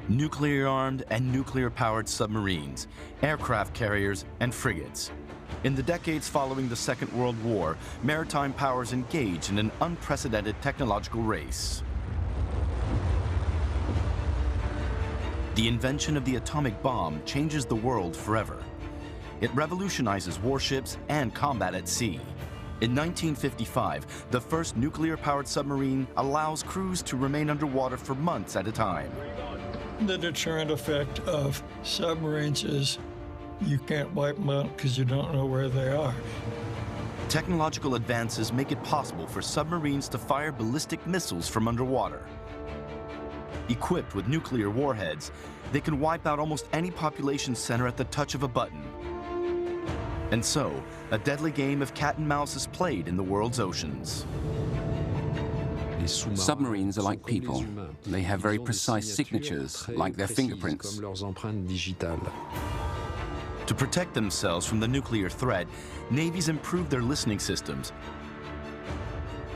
nuclear-armed and nuclear-powered submarines, aircraft carriers, and frigates. In the decades following the Second World War, maritime powers engaged in an unprecedented technological race. The invention of the atomic bomb changes the world forever. It revolutionizes warships and combat at sea. In 1955, the first nuclear-powered submarine allows crews to remain underwater for months at a time. The deterrent effect of submarines is you can't wipe them out because you don't know where they are. Technological advances make it possible for submarines to fire ballistic missiles from underwater. Equipped with nuclear warheads, they can wipe out almost any population center at the touch of a button. And so, a deadly game of cat and mouse is played in the world's oceans. Submarines are like people. They have very precise signatures, like their fingerprints. To protect themselves from the nuclear threat, navies improved their listening systems,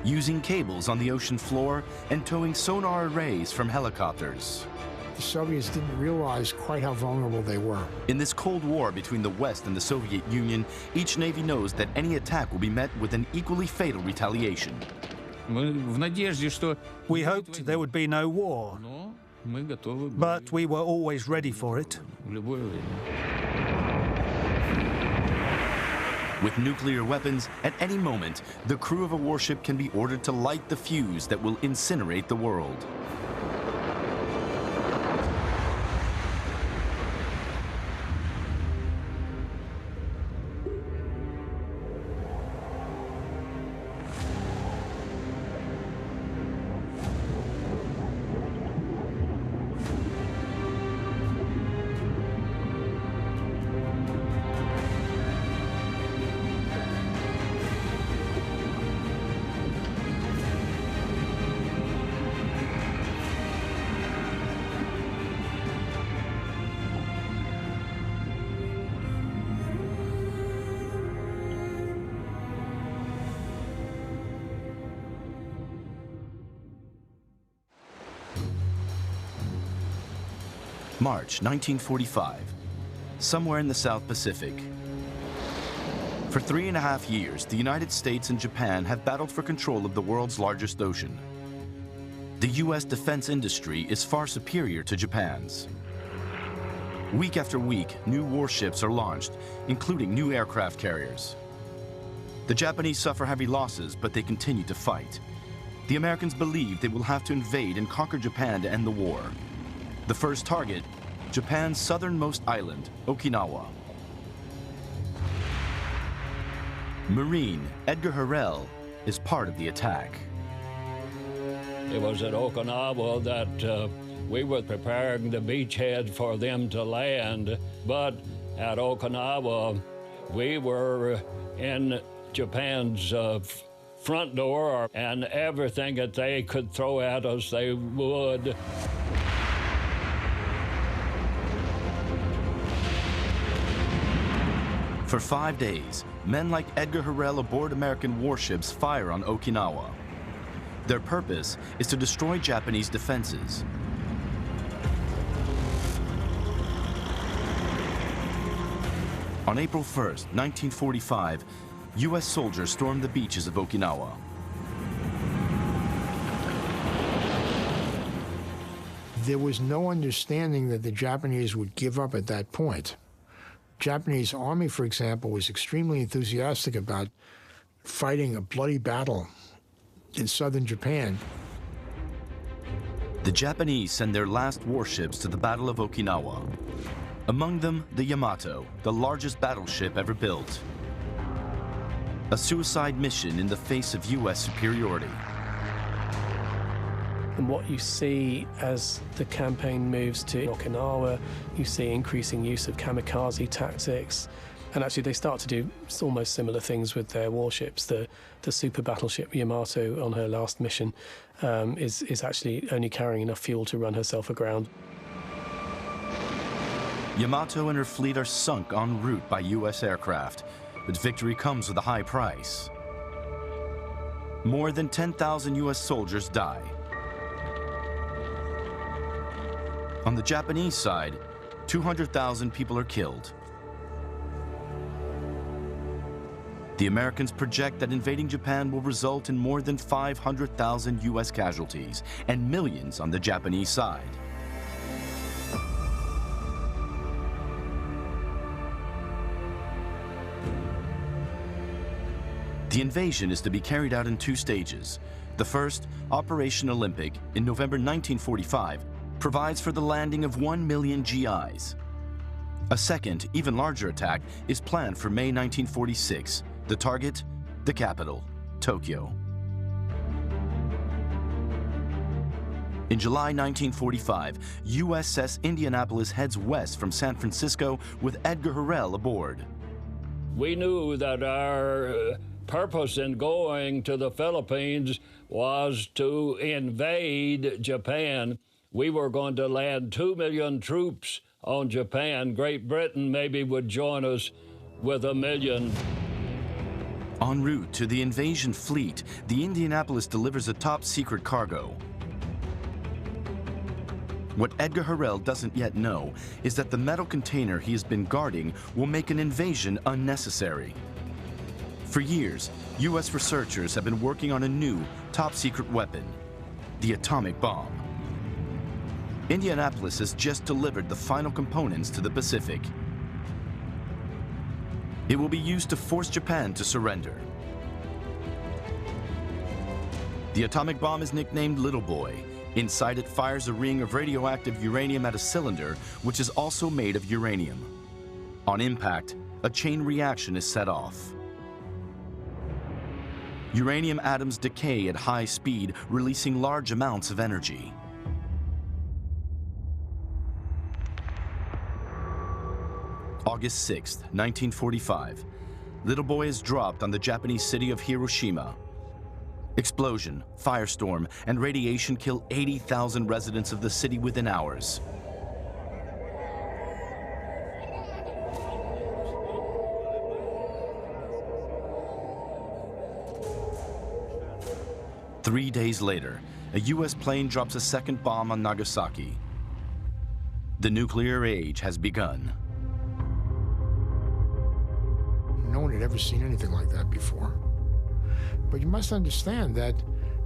using cables on the ocean floor and towing sonar arrays from helicopters. The Soviets didn't realize quite how vulnerable they were. In this Cold War between the West and the Soviet Union, each navy knows that any attack will be met with an equally fatal retaliation. We hoped there would be no war, but we were always ready for it. With nuclear weapons, at any moment, the crew of a warship can be ordered to light the fuse that will incinerate the world. March 1945, somewhere in the South Pacific. For 3.5 years, the United States and Japan have battled for control of the world's largest ocean. The U.S. defense industry is far superior to Japan's. Week after week, new warships are launched, including new aircraft carriers. The Japanese suffer heavy losses, but they continue to fight. The Americans believe they will have to invade and conquer Japan to end the war. The first target, Japan's southernmost island, Okinawa. Marine Edgar Harrell is part of the attack. It was at Okinawa that we were preparing the beachhead for them to land, but at Okinawa, we were in Japan's front door, and everything that they could throw at us, they would. For 5 days, men like Edgar Harrell aboard American warships fire on Okinawa. Their purpose is to destroy Japanese defenses. On April 1st, 1945, U.S. soldiers stormed the beaches of Okinawa. There was no understanding that the Japanese would give up at that point. Japanese army, for example, was extremely enthusiastic about fighting a bloody battle in southern Japan. The Japanese send their last warships to the Battle of Okinawa. Among them, the Yamato, the largest battleship ever built. A suicide mission in the face of U.S. superiority. And what you see as the campaign moves to Okinawa, you see increasing use of kamikaze tactics. And actually they start to do almost similar things with their warships. The super battleship Yamato on her last mission is actually only carrying enough fuel to run herself aground. Yamato and her fleet are sunk en route by U.S. aircraft, but victory comes with a high price. More than 10,000 U.S. soldiers die. On the Japanese side, 200,000 people are killed. The Americans project that invading Japan will result in more than 500,000 U.S. casualties and millions on the Japanese side. The invasion is to be carried out in two stages. The first, Operation Olympic, in November 1945, provides for the landing of 1 million GIs. A second, even larger attack is planned for May 1946. The target, the capital, Tokyo. In July 1945, USS Indianapolis heads west from San Francisco with Edgar Hurrell aboard. We knew that our purpose in going to the Philippines was to invade Japan. We were going to land 2 million troops on Japan. Great Britain maybe would join us with 1 million. En route to the invasion fleet, the Indianapolis delivers a top-secret cargo. What Edgar Hurrell doesn't yet know is that the metal container he has been guarding will make an invasion unnecessary. For years, U.S. researchers have been working on a new, top-secret weapon, the atomic bomb. Indianapolis has just delivered the final components to the Pacific. It will be used to force Japan to surrender. The atomic bomb is nicknamed Little Boy. Inside it fires a ring of radioactive uranium at a cylinder, which is also made of uranium. On impact, a chain reaction is set off. Uranium atoms decay at high speed, releasing large amounts of energy. August 6, 1945. Little Boy is dropped on the Japanese city of Hiroshima. Explosion, firestorm, and radiation kill 80,000 residents of the city within hours. Three days later, a U.S. plane drops a second bomb on Nagasaki. The nuclear age has begun. No one had ever seen anything like that before. But you must understand that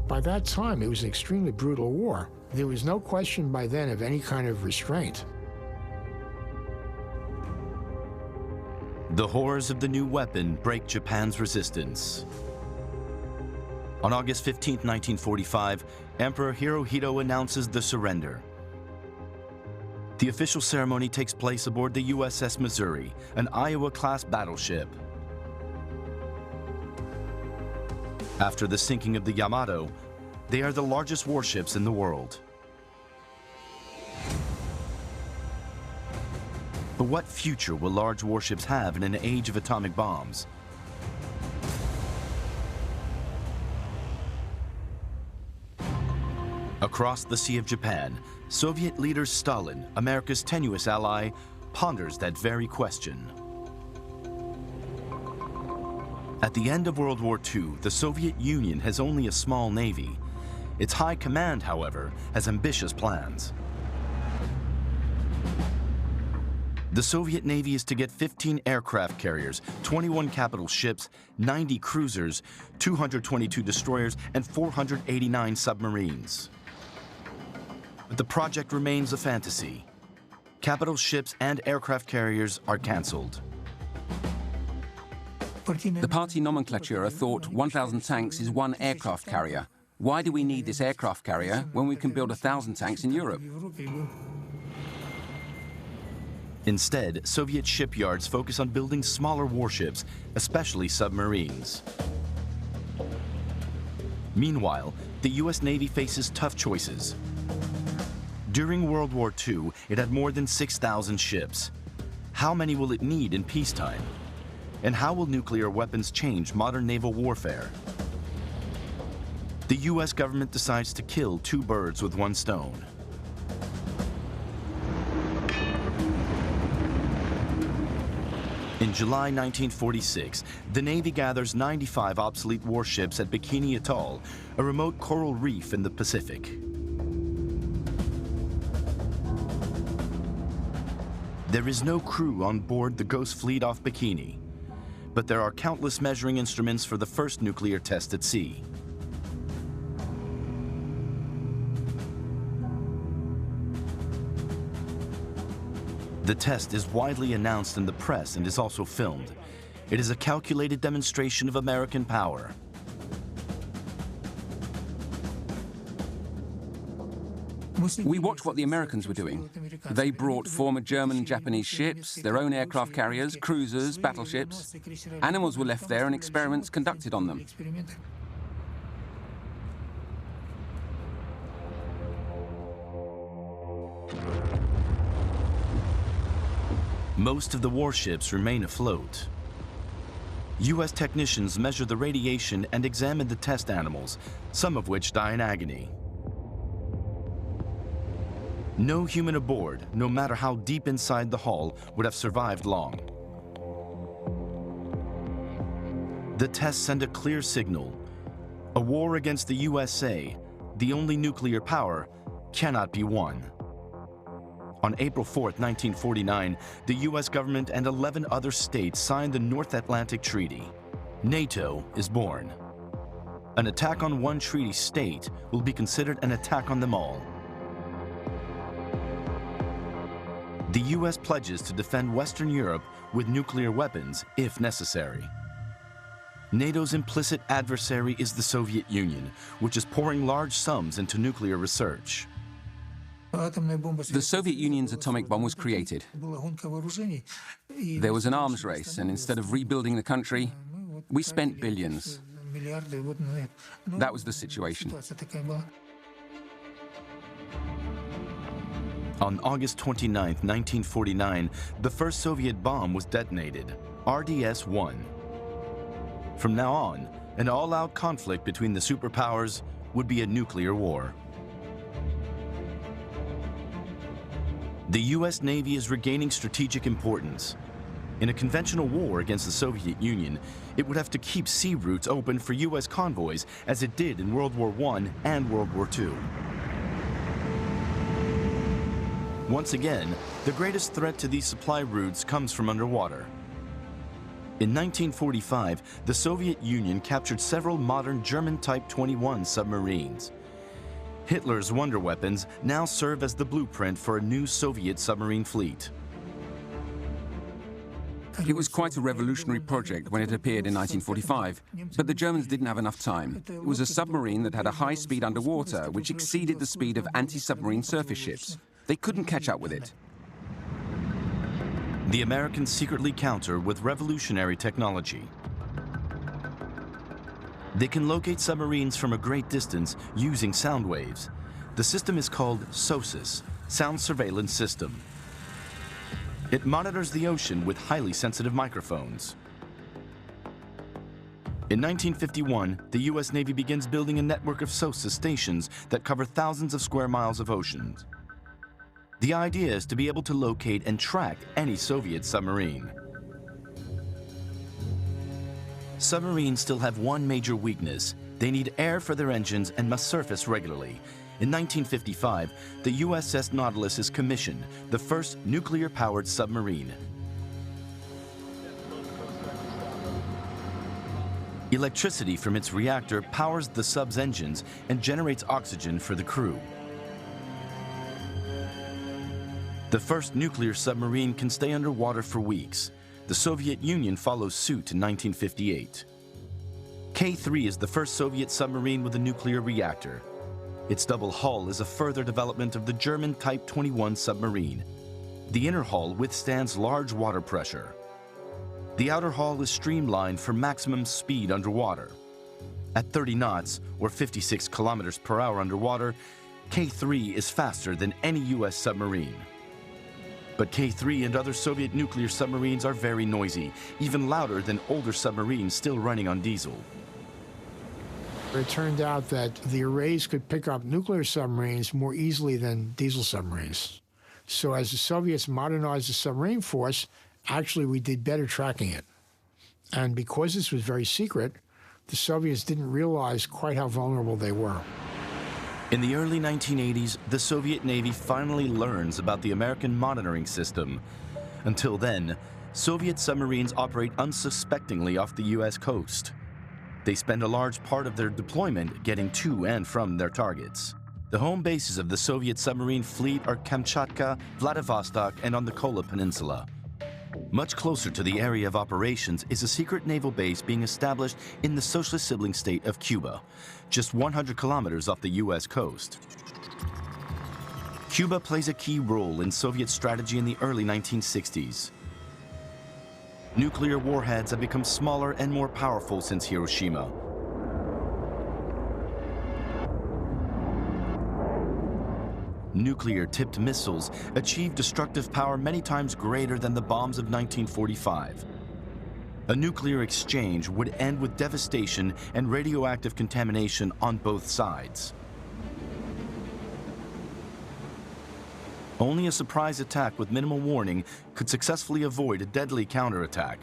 by that time, it was an extremely brutal war. There was no question by then of any kind of restraint. The horrors of the new weapon break Japan's resistance. On August 15, 1945, Emperor Hirohito announces the surrender. The official ceremony takes place aboard the USS Missouri, an Iowa-class battleship. After the sinking of the Yamato, they are the largest warships in the world. But what future will large warships have in an age of atomic bombs? Across the Sea of Japan, Soviet leader Stalin, America's tenuous ally, ponders that very question. At the end of World War II, the Soviet Union has only a small navy. Its high command, however, has ambitious plans. The Soviet Navy is to get 15 aircraft carriers, 21 capital ships, 90 cruisers, 222 destroyers, and 489 submarines. But the project remains a fantasy. Capital ships and aircraft carriers are canceled. The party nomenclatura thought 1,000 tanks is one aircraft carrier. Why do we need this aircraft carrier when we can build 1,000 tanks in Europe? Instead, Soviet shipyards focus on building smaller warships, especially submarines. Meanwhile, the U.S. Navy faces tough choices. During World War II, it had more than 6,000 ships. How many will it need in peacetime? And how will nuclear weapons change modern naval warfare? The U.S. government decides to kill two birds with one stone. In July 1946, the Navy gathers 95 obsolete warships at Bikini Atoll, a remote coral reef in the Pacific. There is no crew on board the Ghost fleet off Bikini, but there are countless measuring instruments for the first nuclear test at sea. The test is widely announced in the press and is also filmed. It is a calculated demonstration of American power. We watched what the Americans were doing. They brought former German and Japanese ships, their own aircraft carriers, cruisers, battleships. Animals were left there and experiments conducted on them. Most of the warships remain afloat. U.S. technicians measure the radiation and examine the test animals, some of which die in agony. No human aboard, no matter how deep inside the hull, would have survived long. The tests send a clear signal. A war against the USA, the only nuclear power, cannot be won. On April 4, 1949, the U.S. government and 11 other states signed the North Atlantic Treaty. NATO is born. An attack on one treaty state will be considered an attack on them all. The U.S. pledges to defend Western Europe with nuclear weapons if necessary. NATO's implicit adversary is the Soviet Union, which is pouring large sums into nuclear research. The Soviet Union's atomic bomb was created. There was an arms race, and instead of rebuilding the country, we spent billions. That was the situation. On August 29, 1949, the first Soviet bomb was detonated, RDS-1. From now on, an all-out conflict between the superpowers would be a nuclear war. The U.S. Navy is regaining strategic importance. In a conventional war against the Soviet Union, it would have to keep sea routes open for U.S. convoys, as it did in World War I and World War II. Once again, the greatest threat to these supply routes comes from underwater. In 1945, the Soviet Union captured several modern German Type 21 submarines. Hitler's wonder weapons now serve as the blueprint for a new Soviet submarine fleet. It was quite a revolutionary project when it appeared in 1945, but the Germans didn't have enough time. It was a submarine that had a high speed underwater, which exceeded the speed of anti-submarine surface ships. They couldn't catch up with it. The Americans secretly counter with revolutionary technology. They can locate submarines from a great distance using sound waves. The system is called SOSUS, Sound Surveillance System. It monitors the ocean with highly sensitive microphones. In 1951, the U.S. Navy begins building a network of SOSUS stations that cover thousands of square miles of oceans. The idea is to be able to locate and track any Soviet submarine. Submarines still have one major weakness. They need air for their engines and must surface regularly. In 1955, the USS Nautilus is commissioned, the first nuclear-powered submarine. Electricity from its reactor powers the sub's engines and generates oxygen for the crew. The first nuclear submarine can stay underwater for weeks. The Soviet Union follows suit in 1958. K-3 is the first Soviet submarine with a nuclear reactor. Its double hull is a further development of the German Type 21 submarine. The inner hull withstands large water pressure. The outer hull is streamlined for maximum speed underwater. At 30 knots, or 56 kilometers per hour underwater, K-3 is faster than any U.S. submarine. But K-3 and other Soviet nuclear submarines are very noisy, even louder than older submarines still running on diesel. It turned out that the arrays could pick up nuclear submarines more easily than diesel submarines. So as the Soviets modernized the submarine force, actually we did better tracking it. And because this was very secret, the Soviets didn't realize quite how vulnerable they were. In the early 1980s, the Soviet Navy finally learns about the American monitoring system. Until then, Soviet submarines operate unsuspectingly off the U.S. coast. They spend a large part of their deployment getting to and from their targets. The home bases of the Soviet submarine fleet are Kamchatka, Vladivostok, and on the Kola Peninsula. Much closer to the area of operations is a secret naval base being established in the socialist sibling state of Cuba, just 100 kilometers off the U.S. coast. Cuba plays a key role in Soviet strategy in the early 1960s. Nuclear warheads have become smaller and more powerful since Hiroshima. Nuclear-tipped missiles achieve destructive power many times greater than the bombs of 1945. A nuclear exchange would end with devastation and radioactive contamination on both sides. Only a surprise attack with minimal warning could successfully avoid a deadly counterattack.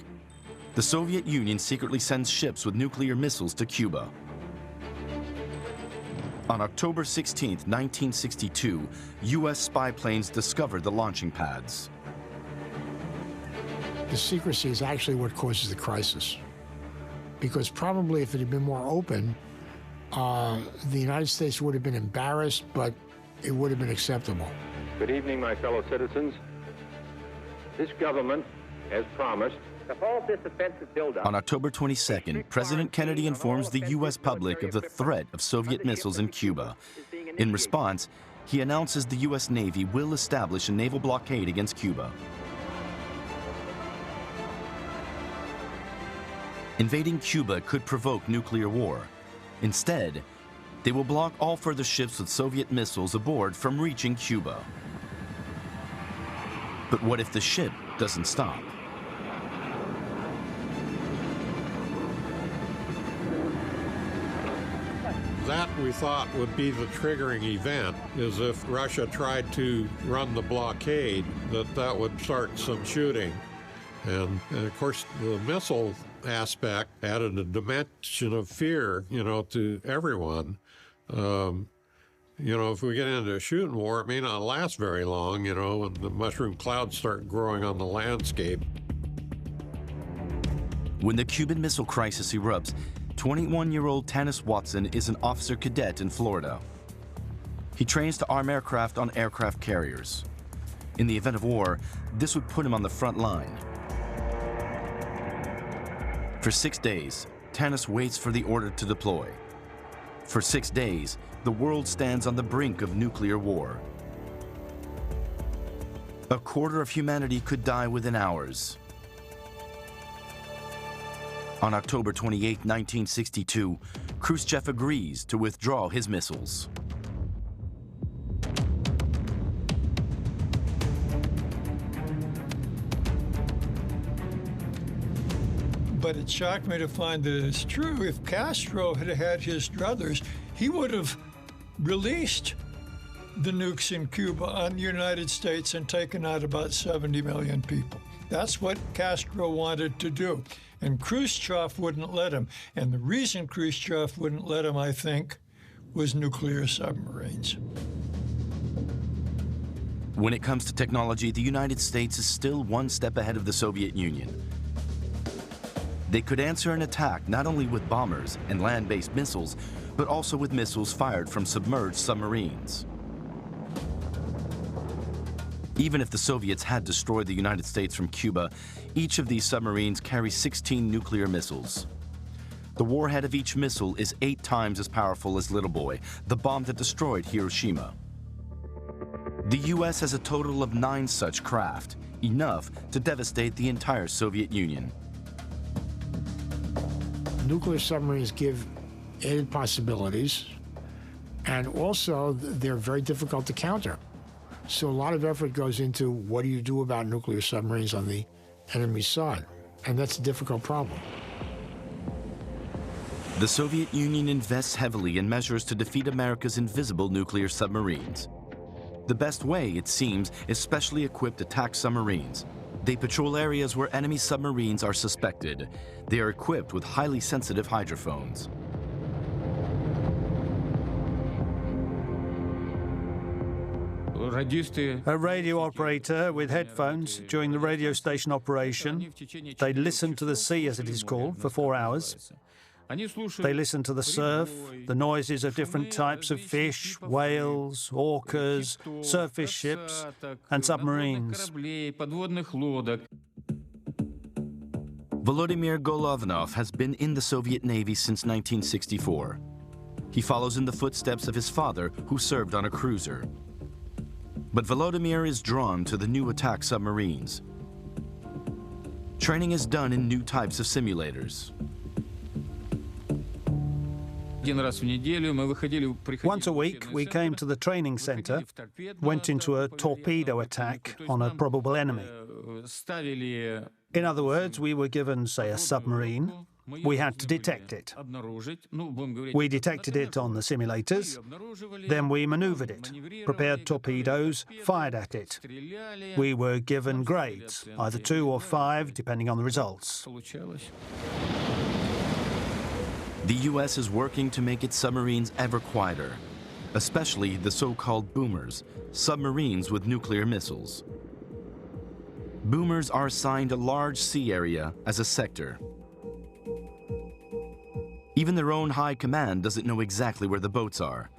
The Soviet Union secretly sends ships with nuclear missiles to Cuba. On October 16, 1962, U.S. spy planes discovered the launching pads. The secrecy is actually what causes the crisis. Because probably if it had been more open, the United States would have been embarrassed, but it would have been acceptable. Good evening, my fellow citizens. This government has promised to halt this offensive buildup. On October 22nd, President Kennedy informs the U.S. public of the threat of Soviet missiles in Cuba. In response, he announces the U.S. Navy will establish a naval blockade against Cuba. Invading Cuba could provoke nuclear war. Instead, they will block all further ships with Soviet missiles aboard from reaching Cuba. But what if the ship doesn't stop? That, we thought, would be the triggering event, is if Russia tried to run the blockade, that would start some shooting. And of course, the missile aspect added a dimension of fear, to everyone. If we get into a shooting war, it may not last very long, when the mushroom clouds start growing on the landscape. When the Cuban Missile Crisis erupts, 21-year-old Tanis Watson is an officer cadet in Florida. He trains to arm aircraft on aircraft carriers. In the event of war, this would put him on the front line. For 6 days, Tanis waits for the order to deploy. For 6 days, the world stands on the brink of nuclear war. A quarter of humanity could die within hours. On October 28, 1962, Khrushchev agrees to withdraw his missiles. But it shocked me to find that it's true. If Castro had had his druthers, he would have released the nukes in Cuba on the United States and taken out about 70 million people. That's what Castro wanted to do. And Khrushchev wouldn't let him. And the reason Khrushchev wouldn't let him, I think, was nuclear submarines. When it comes to technology, the United States is still one step ahead of the Soviet Union. They could answer an attack not only with bombers and land-based missiles, but also with missiles fired from submerged submarines. Even if the Soviets had destroyed the United States from Cuba, each of these submarines carries 16 nuclear missiles. The warhead of each missile is 8 times as powerful as Little Boy, the bomb that destroyed Hiroshima. The U.S. has a total of 9 such craft, enough to devastate the entire Soviet Union. Nuclear submarines give added possibilities, and also they're very difficult to counter. So a lot of effort goes into what do you do about nuclear submarines on the enemy's side, and that's a difficult problem. The Soviet Union invests heavily in measures to defeat America's invisible nuclear submarines. The best way, it seems, is specially equipped attack submarines. They patrol areas where enemy submarines are suspected. They are equipped with highly sensitive hydrophones. A radio operator with headphones during the radio station operation. They listen to the sea, as it is called, for 4 hours. They listen to the surf, the noises of different types of fish, whales, orcas, surface ships, and submarines. Volodymyr Golovanov has been in the Soviet Navy since 1964. He follows in the footsteps of his father, who served on a cruiser. But Volodymyr is drawn to the new attack submarines. Training is done in new types of simulators. Once a week, we came to the training center, went into a torpedo attack on a probable enemy. In other words, we were given, say, a submarine. We had to detect it. We detected it on the simulators, then we maneuvered it, prepared torpedoes, fired at it. We were given grades, either 2 or 5, depending on the results. The U.S. is working to make its submarines ever quieter, especially the so-called boomers, submarines with nuclear missiles. Boomers are assigned a large sea area as a sector. Even their own high command doesn't know exactly where the boats are.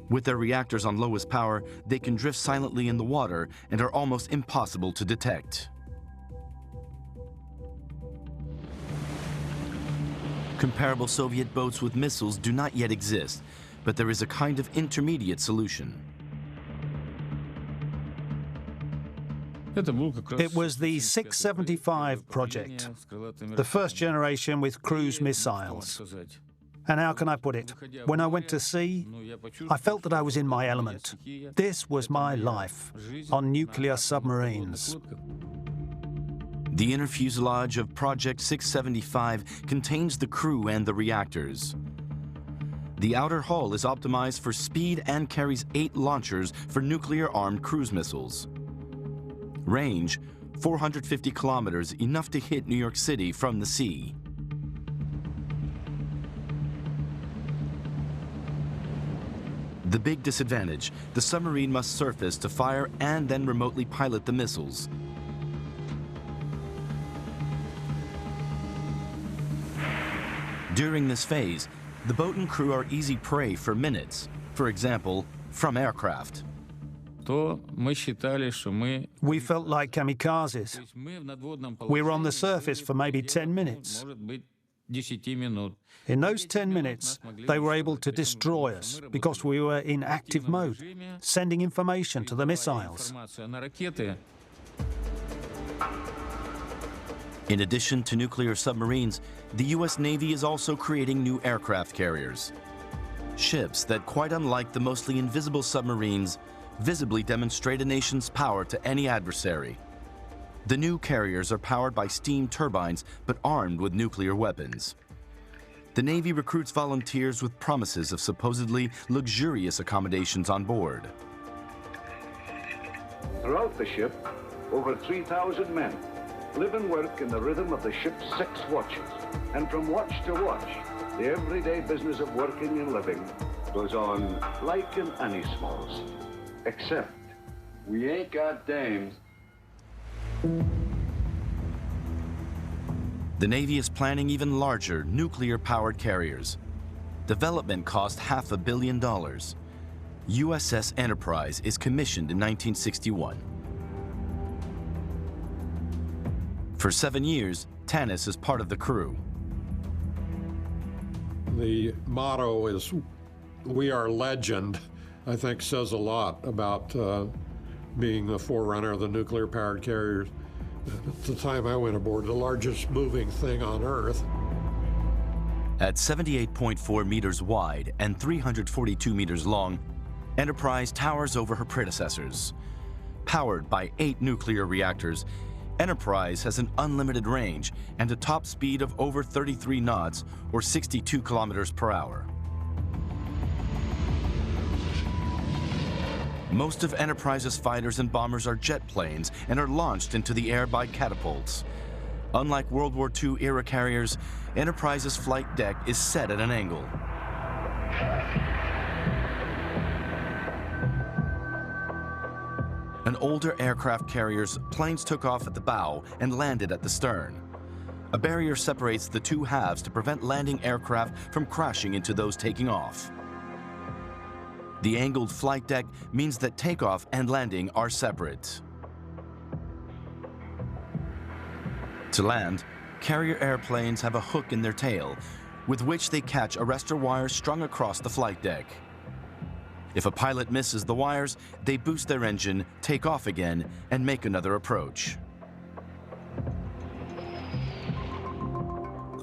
With their reactors on lowest power, they can drift silently in the water and are almost impossible to detect. Comparable Soviet boats with missiles do not yet exist, but there is a kind of intermediate solution. It was the 675 project, the first generation with cruise missiles. And how can I put it? When I went to sea, I felt that I was in my element. This was my life on nuclear submarines. The inner fuselage of Project 675 contains the crew and the reactors. The outer hull is optimized for speed and carries 8 launchers for nuclear-armed cruise missiles. Range, 450 kilometers, enough to hit New York City from the sea. The big disadvantage, the submarine must surface to fire and then remotely pilot the missiles. During this phase, the boat and crew are easy prey for minutes, for example, from aircraft. We felt like kamikazes. We were on the surface for maybe 10 minutes. In those 10 minutes, they were able to destroy us because we were in active mode, sending information to the missiles. In addition to nuclear submarines, the U.S. Navy is also creating new aircraft carriers. Ships that, quite unlike the mostly invisible submarines, visibly demonstrate a nation's power to any adversary. The new carriers are powered by steam turbines, but armed with nuclear weapons. The Navy recruits volunteers with promises of supposedly luxurious accommodations on board. Throughout the ship, over 3,000 men live and work in the rhythm of the ship's 6 watches. And from watch to watch, the everyday business of working and living goes on like in any smalls. Except, we ain't got dames. The Navy is planning even larger nuclear-powered carriers. Development cost $500 million. USS Enterprise is commissioned in 1961. For 7 years, Tanis is part of the crew. The motto is, "We are legend," I think says a lot about being the forerunner of the nuclear-powered carriers. At the time I went aboard, the largest moving thing on Earth. At 78.4 meters wide and 342 meters long, Enterprise towers over her predecessors. Powered by 8 nuclear reactors, Enterprise has an unlimited range and a top speed of over 33 knots or 62 kilometers per hour. Most of Enterprise's fighters and bombers are jet planes and are launched into the air by catapults. Unlike World War II era carriers, Enterprise's flight deck is set at an angle. An older aircraft carrier's planes took off at the bow and landed at the stern. A barrier separates the two halves to prevent landing aircraft from crashing into those taking off. The angled flight deck means that takeoff and landing are separate. To land, carrier airplanes have a hook in their tail, with which they catch arrestor wires strung across the flight deck. If a pilot misses the wires, they boost their engine, take off again, and make another approach.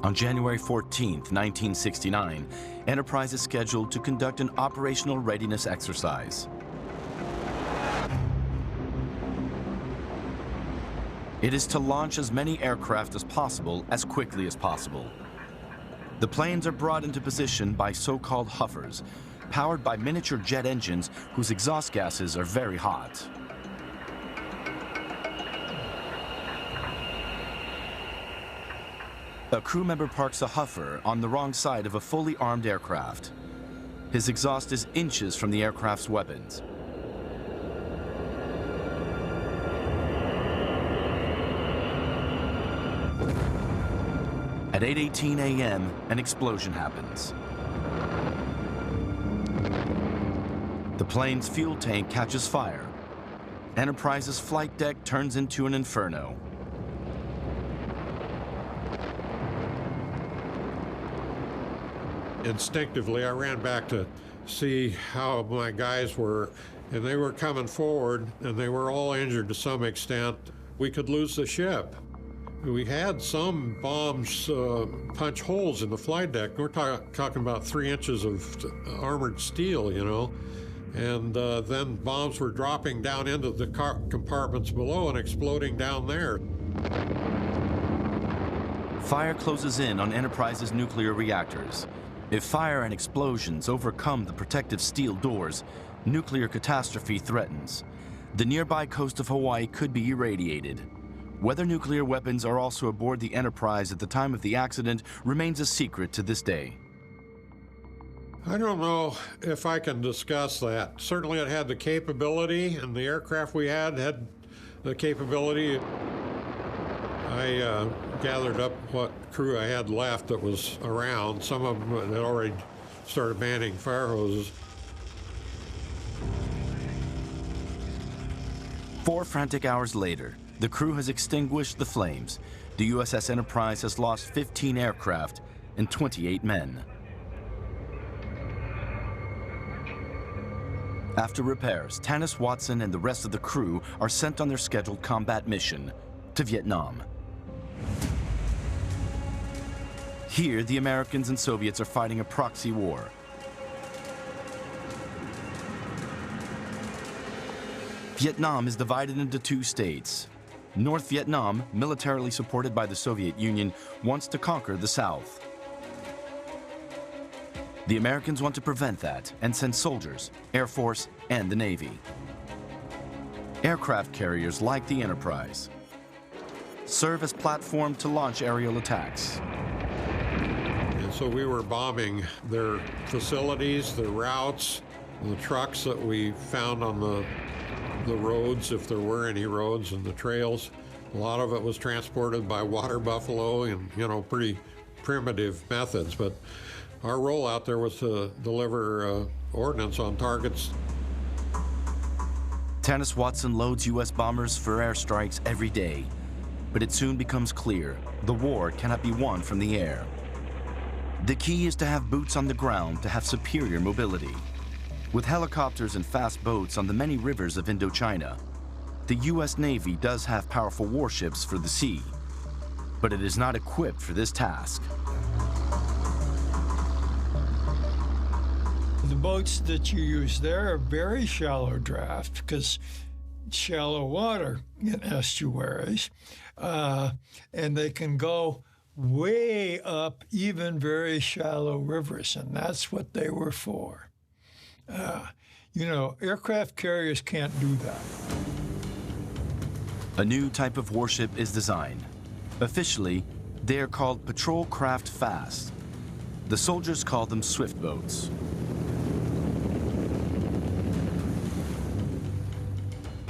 On January 14, 1969, Enterprise is scheduled to conduct an operational readiness exercise. It is to launch as many aircraft as possible as quickly as possible. The planes are brought into position by so-called huffers, powered by miniature jet engines whose exhaust gases are very hot. A crew member parks a huffer on the wrong side of a fully armed aircraft. His exhaust is inches from the aircraft's weapons. At 8:18 a.m., an explosion happens. The plane's fuel tank catches fire. Enterprise's flight deck turns into an inferno. Instinctively, I ran back to see how my guys were, and they were coming forward, and they were all injured to some extent. We could lose the ship. We had some bombs punch holes in the flight deck. We're talking about 3 inches of armored steel, you know. And then bombs were dropping down into the compartments below and exploding down there. Fire closes in on Enterprise's nuclear reactors. If fire and explosions overcome the protective steel doors, nuclear catastrophe threatens. The nearby coast of Hawaii could be irradiated. Whether nuclear weapons are also aboard the Enterprise at the time of the accident remains a secret to this day. I don't know if I can discuss that. Certainly it had the capability, and the aircraft we had the capability. I gathered up what crew I had left that was around. Some of them had already started manning fire hoses. 4 frantic hours later, the crew has extinguished the flames. The USS Enterprise has lost 15 aircraft and 28 men. After repairs, Tanis Watson and the rest of the crew are sent on their scheduled combat mission to Vietnam. Here, the Americans and Soviets are fighting a proxy war. Vietnam is divided into 2 states. North Vietnam, militarily supported by the Soviet Union, wants to conquer the South. The Americans want to prevent that and send soldiers, Air Force, and the Navy. Aircraft carriers like the Enterprise serve as platform to launch aerial attacks. And so we were bombing their facilities, their routes, the trucks that we found on the roads, if there were any roads, and the trails. A lot of it was transported by water buffalo and, you know, pretty primitive methods. But our role out there was to deliver ordnance on targets. Tanis Watson loads U.S. bombers for airstrikes every day. But it soon becomes clear the war cannot be won from the air. The key is to have boots on the ground to have superior mobility. With helicopters and fast boats on the many rivers of Indochina, the U.S. Navy does have powerful warships for the sea, but it is not equipped for this task. The boats that you use there are very shallow draft because shallow water in estuaries, and they can go way up even very shallow rivers, and that's what they were for. You know, aircraft carriers can't do that. A new type of warship is designed. Officially, they are called Patrol Craft Fast. The soldiers call them swift boats.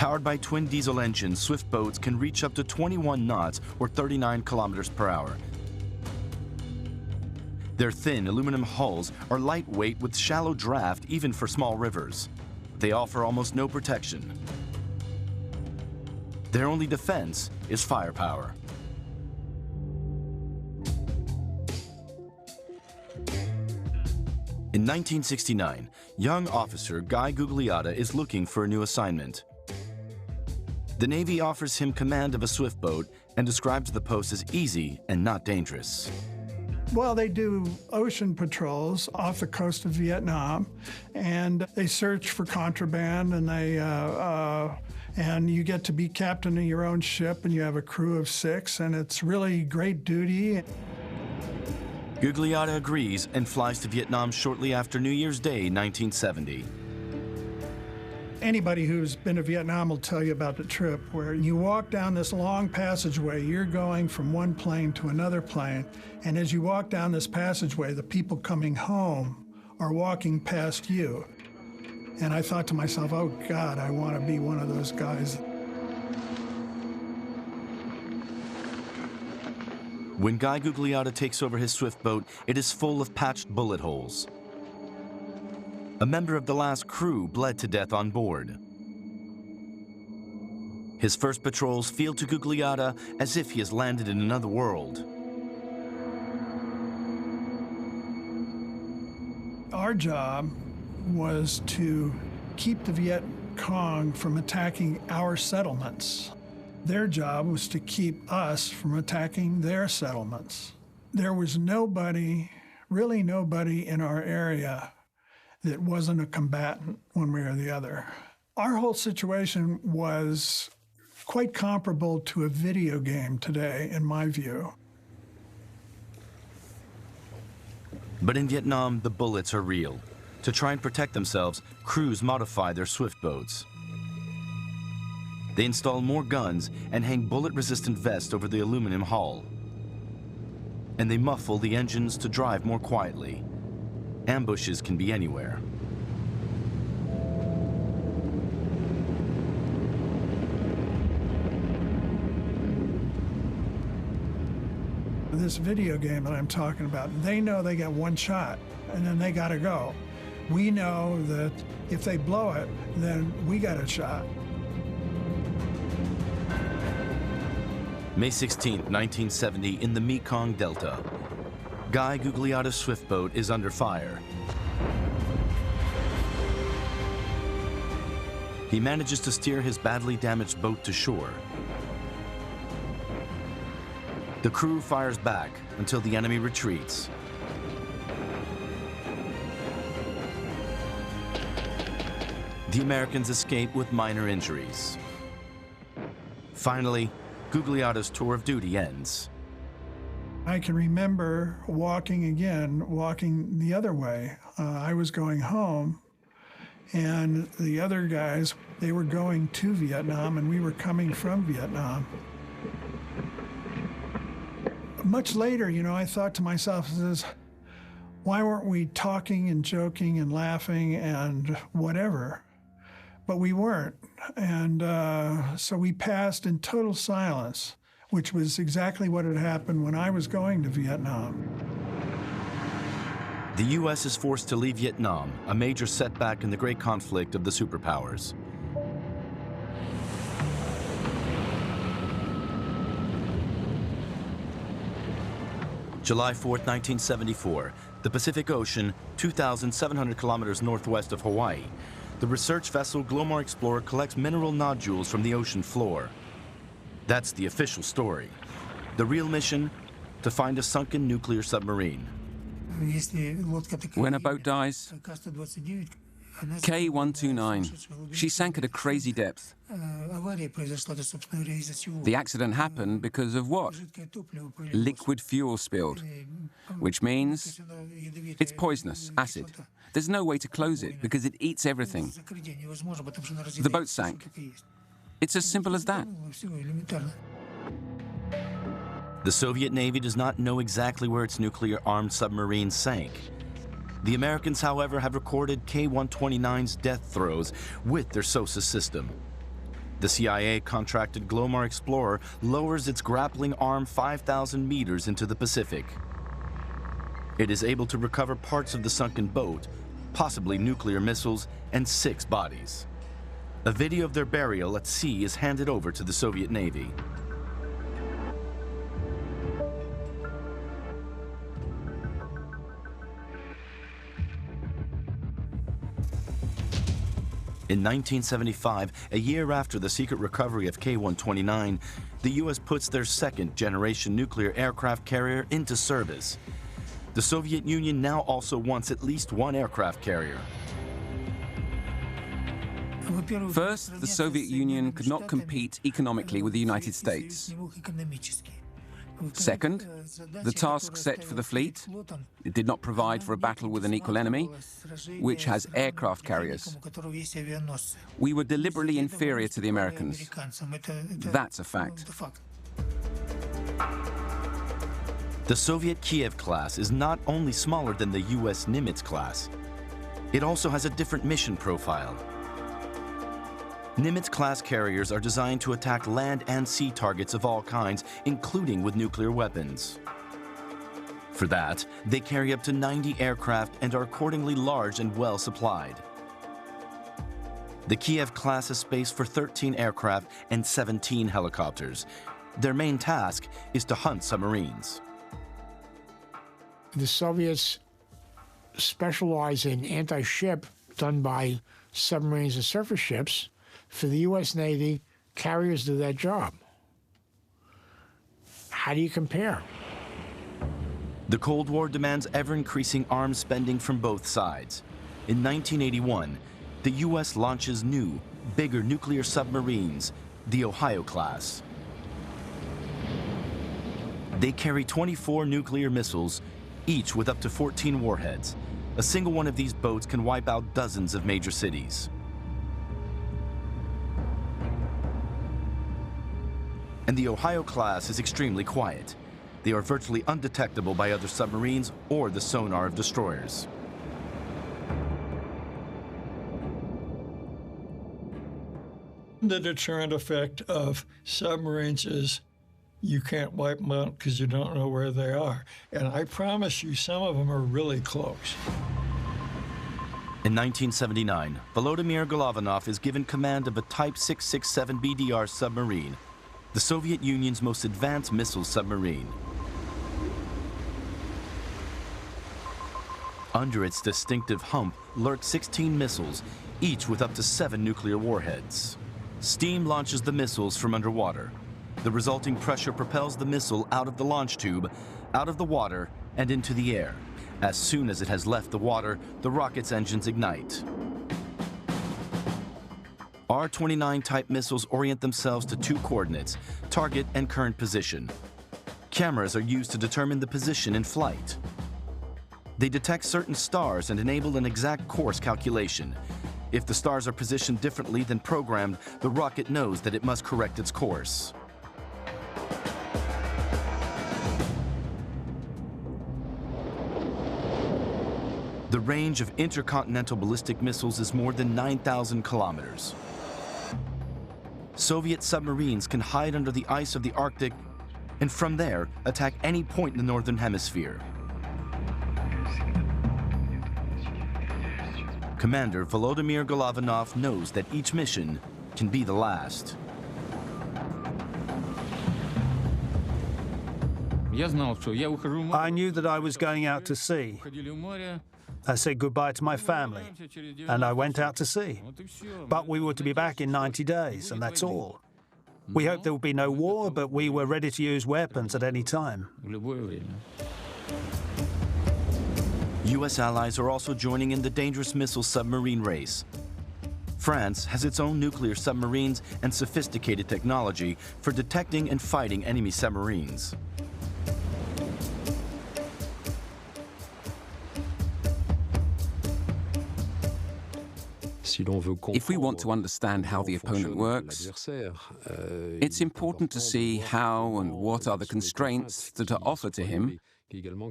Powered by twin diesel engines, swift boats can reach up to 21 knots or 39 kilometers per hour. Their thin aluminum hulls are lightweight with shallow draft even for small rivers. They offer almost no protection. Their only defense is firepower. In 1969, young officer Guy Gugliotta is looking for a new assignment. The Navy offers him command of a swift boat and describes the post as easy and not dangerous. Well, they do ocean patrols off the coast of Vietnam, and they search for contraband, and you get to be captain of your own ship, and you have a crew of 6, and it's really great duty. Gugliotta agrees and flies to Vietnam shortly after New Year's Day, 1970. Anybody who's been to Vietnam will tell you about the trip where you walk down this long passageway. You're going from one plane to another plane, and as you walk down this passageway, the people coming home are walking past you. And I thought to myself, oh God, I want to be one of those guys. When Guy Gugliotta takes over his swift boat, it is full of patched bullet holes. A member of the last crew bled to death on board. His first patrols feel to Gugliotta as if he has landed in another world. Our job was to keep the Viet Cong from attacking our settlements. Their job was to keep us from attacking their settlements. There was nobody, really nobody in our area that wasn't a combatant one way or the other. Our whole situation was quite comparable to a video game today, in my view. But in Vietnam, the bullets are real. To try and protect themselves, crews modify their swift boats. They install more guns and hang bullet-resistant vests over the aluminum hull. And they muffle the engines to drive more quietly. Ambushes can be anywhere. This video game that I'm talking about, they know they get one shot, and then they gotta go. We know that if they blow it, then we got a shot. May 16, 1970, in the Mekong Delta. Guy Gugliotta's swift boat is under fire. He manages to steer his badly damaged boat to shore. The crew fires back until the enemy retreats. The Americans escape with minor injuries. Finally, Gugliotta's tour of duty ends. I can remember walking the other way. I was going home, and the other guys, they were going to Vietnam, and we were coming from Vietnam. Much later, I thought to myself, why weren't we talking and joking and laughing and whatever? But we weren't, and so we passed in total silence, which was exactly what had happened when I was going to Vietnam. The U.S. is forced to leave Vietnam, a major setback in the great conflict of the superpowers. July 4, 1974, the Pacific Ocean, 2,700 kilometers northwest of Hawaii. The research vessel Glomar Explorer collects mineral nodules from the ocean floor. That's the official story. The real mission? To find a sunken nuclear submarine. When a boat dies, K129, she sank at a crazy depth. The accident happened because of what? Liquid fuel spilled, which means it's poisonous, acid. There's no way to close it because it eats everything. The boat sank. It's as simple as that. The Soviet Navy does not know exactly where its nuclear-armed submarine sank. The Americans, however, have recorded K-129's death throes with their SOSUS system. The CIA-contracted Glomar Explorer lowers its grappling arm 5,000 meters into the Pacific. It is able to recover parts of the sunken boat, possibly nuclear missiles, and 6 bodies. A video of their burial at sea is handed over to the Soviet Navy. In 1975, a year after the secret recovery of K-129, the U.S. puts their second-generation nuclear aircraft carrier into service. The Soviet Union now also wants at least one aircraft carrier. First, the Soviet Union could not compete economically with the United States. Second, the task set for the fleet, it did not provide for a battle with an equal enemy, which has aircraft carriers. We were deliberately inferior to the Americans. That's a fact. The Soviet Kiev class is not only smaller than the U.S. Nimitz class, it also has a different mission profile. Nimitz-class carriers are designed to attack land and sea targets of all kinds, including with nuclear weapons. For that, they carry up to 90 aircraft and are accordingly large and well supplied. The Kiev class has space for 13 aircraft and 17 helicopters. Their main task is to hunt submarines. The Soviets specialize in anti-ship done by submarines and surface ships. For the U.S. Navy, carriers do that job. How do you compare? The Cold War demands ever-increasing arms spending from both sides. In 1981, the U.S. launches new, bigger nuclear submarines, the Ohio class. They carry 24 nuclear missiles, each with up to 14 warheads. A single one of these boats can wipe out dozens of major cities. And the Ohio class is extremely quiet. They are virtually undetectable by other submarines or the sonar of destroyers. The deterrent effect of submarines is you can't wipe them out because you don't know where they are. And I promise you, some of them are really close. In 1979, Volodymyr Golovanov is given command of a Type 667 BDR submarine, the Soviet Union's most advanced missile submarine. Under its distinctive hump lurk 16 missiles, each with up to 7 nuclear warheads. Steam launches the missiles from underwater. The resulting pressure propels the missile out of the launch tube, out of the water, and into the air. As soon as it has left the water, the rocket's engines ignite. R-29 type missiles orient themselves to 2 coordinates, target and current position. Cameras are used to determine the position in flight. They detect certain stars and enable an exact course calculation. If the stars are positioned differently than programmed, the rocket knows that it must correct its course. The range of intercontinental ballistic missiles is more than 9,000 kilometers. Soviet submarines can hide under the ice of the Arctic and from there attack any point in the Northern Hemisphere. Commander Volodymyr Golovanov knows that each mission can be the last. I knew that I was going out to sea. I said goodbye to my family, and I went out to sea. But we were to be back in 90 days, and that's all. We hoped there would be no war, but we were ready to use weapons at any time. U.S. allies are also joining in the dangerous missile submarine race. France has its own nuclear submarines and sophisticated technology for detecting and fighting enemy submarines. If we want to understand how the opponent works, it's important to see how and what are the constraints that are offered to him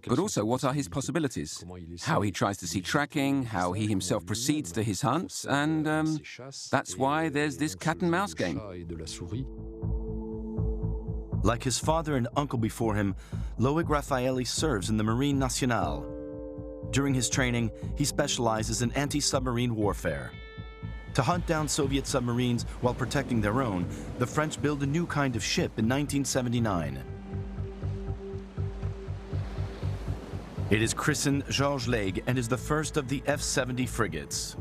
but also what are his possibilities, how he tries to see tracking, how he himself proceeds to his hunts, and that's why there's this cat-and-mouse game. Like his father and uncle before him, Loic Raffaelli serves in the Marine Nationale. During his training, he specializes in anti-submarine warfare. To hunt down Soviet submarines while protecting their own, the French built a new kind of ship in 1979. It is christened Georges Laigle and is the first of the F-70 frigates.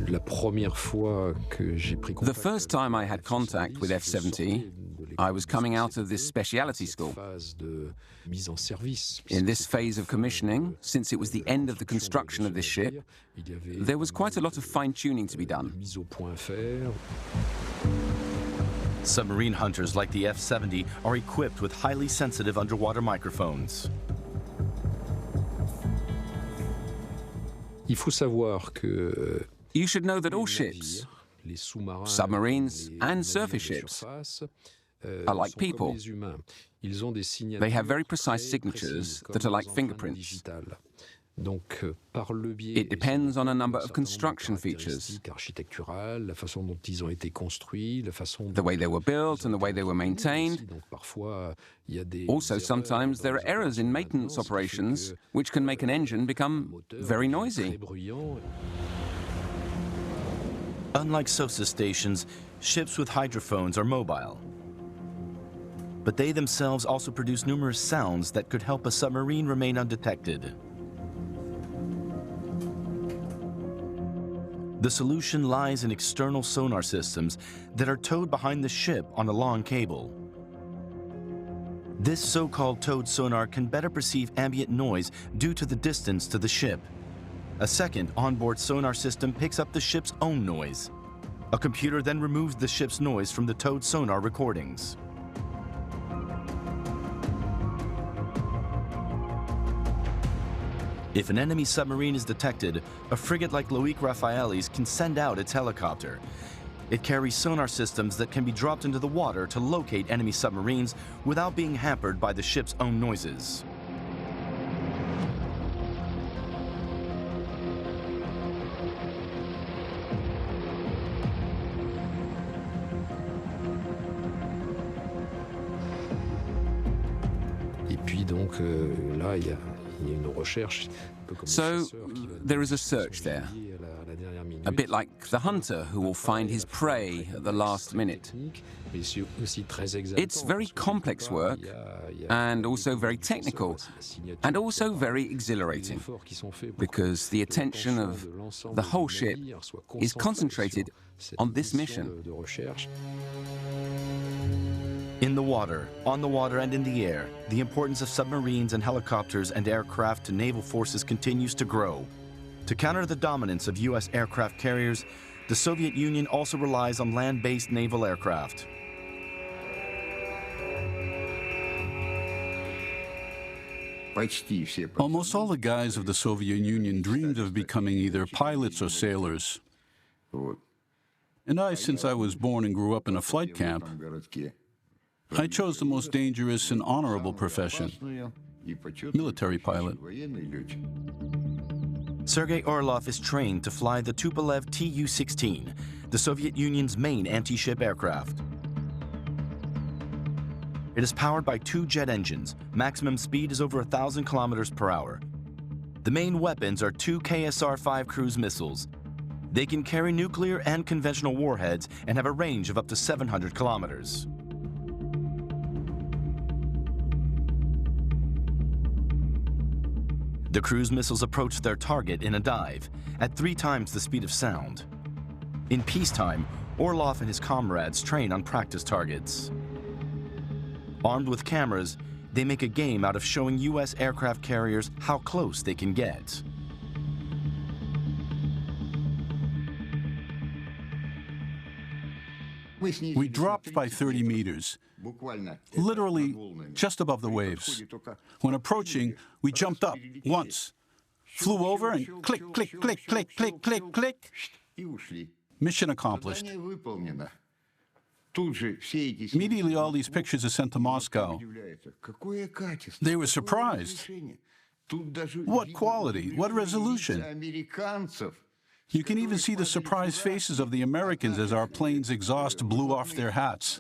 The first time I had contact with F-70, I was coming out of this specialty school. In this phase of commissioning, since it was the end of the construction of this ship, there was quite a lot of fine-tuning to be done. Submarine hunters like the F-70 are equipped with highly sensitive underwater microphones. You should know that all ships, submarines and surface ships, are like people. They have very precise signatures that are like fingerprints. It depends on a number of construction features, the way they were built and the way they were maintained. Also, sometimes there are errors in maintenance operations which can make an engine become very noisy. Unlike SOSA stations, ships with hydrophones are mobile. But they themselves also produce numerous sounds that could help a submarine remain undetected. The solution lies in external sonar systems that are towed behind the ship on a long cable. This so-called towed sonar can better perceive ambient noise due to the distance to the ship. A second onboard sonar system picks up the ship's own noise. A computer then removes the ship's noise from the towed sonar recordings. If an enemy submarine is detected, a frigate like Loic Raffaelli's can send out its helicopter. It carries sonar systems that can be dropped into the water to locate enemy submarines without being hampered by the ship's own noises. So there is a search there, a bit like the hunter who will find his prey at the last minute. It's very complex work, and also very technical, and also very exhilarating, because the attention of the whole ship is concentrated on this mission. In the water, on the water, and in the air, the importance of submarines and helicopters and aircraft to naval forces continues to grow. To counter the dominance of U.S. aircraft carriers, the Soviet Union also relies on land-based naval aircraft. Almost all the guys of the Soviet Union dreamed of becoming either pilots or sailors. And I, since I was born and grew up in a flight camp, I chose the most dangerous and honorable profession, military pilot. Sergei Orlov is trained to fly the Tupolev Tu-16, the Soviet Union's main anti-ship aircraft. It is powered by 2 jet engines. Maximum speed is over 1,000 kilometers per hour. The main weapons are 2 KSR-5 cruise missiles. They can carry nuclear and conventional warheads and have a range of up to 700 kilometers. The cruise missiles approach their target in a dive at 3 times the speed of sound. In peacetime, Orlov and his comrades train on practice targets. Armed with cameras, they make a game out of showing U.S. aircraft carriers how close they can get. We dropped by 30 meters, literally just above the waves. When approaching, we jumped up once, flew over, and click, click, click, click, click, click, click. Mission accomplished. Immediately, all these pictures are sent to Moscow. They were surprised. What quality? What resolution? You can even see the surprised faces of the Americans as our plane's exhaust blew off their hats.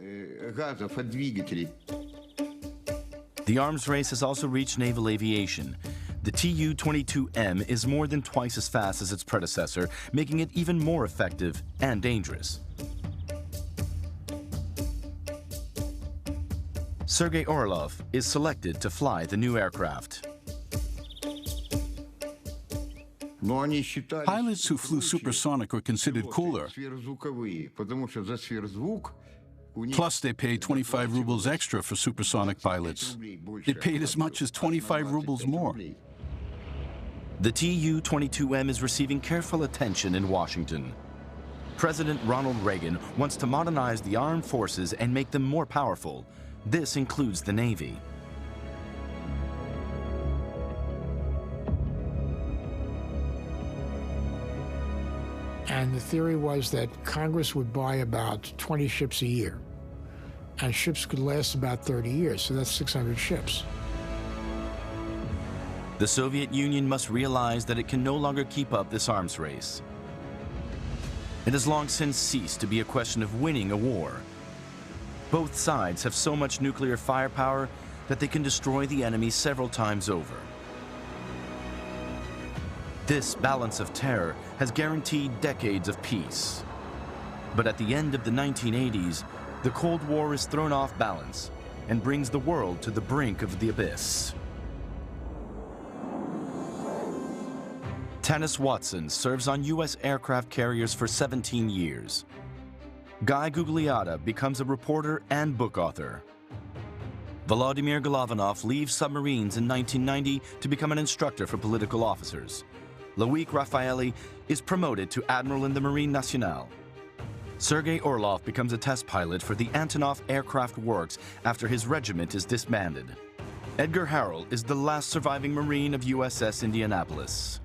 The arms race has also reached naval aviation. The Tu-22M is more than twice as fast as its predecessor, making it even more effective and dangerous. Sergei Orlov is selected to fly the new aircraft. Pilots who flew supersonic were considered cooler. Plus, they paid 25 rubles extra for supersonic pilots. They paid as much as 25 rubles more. The Tu-22M is receiving careful attention in Washington. President Ronald Reagan wants to modernize the armed forces and make them more powerful. This includes the Navy. And the theory was that Congress would buy about 20 ships a year. And ships could last about 30 years, so that's 600 ships. The Soviet Union must realize that it can no longer keep up this arms race. It has long since ceased to be a question of winning a war. Both sides have so much nuclear firepower that they can destroy the enemy several times over. This balance of terror has guaranteed decades of peace. But at the end of the 1980s, the Cold War is thrown off balance and brings the world to the brink of the abyss. Tanis Watson serves on U.S. aircraft carriers for 17 years. Guy Gugliotta becomes a reporter and book author. Volodymyr Golovanov leaves submarines in 1990 to become an instructor for political officers. Loic Raffaelli is promoted to Admiral in the Marine Nationale. Sergei Orlov becomes a test pilot for the Antonov Aircraft Works after his regiment is disbanded. Edgar Harrell is the last surviving Marine of USS Indianapolis.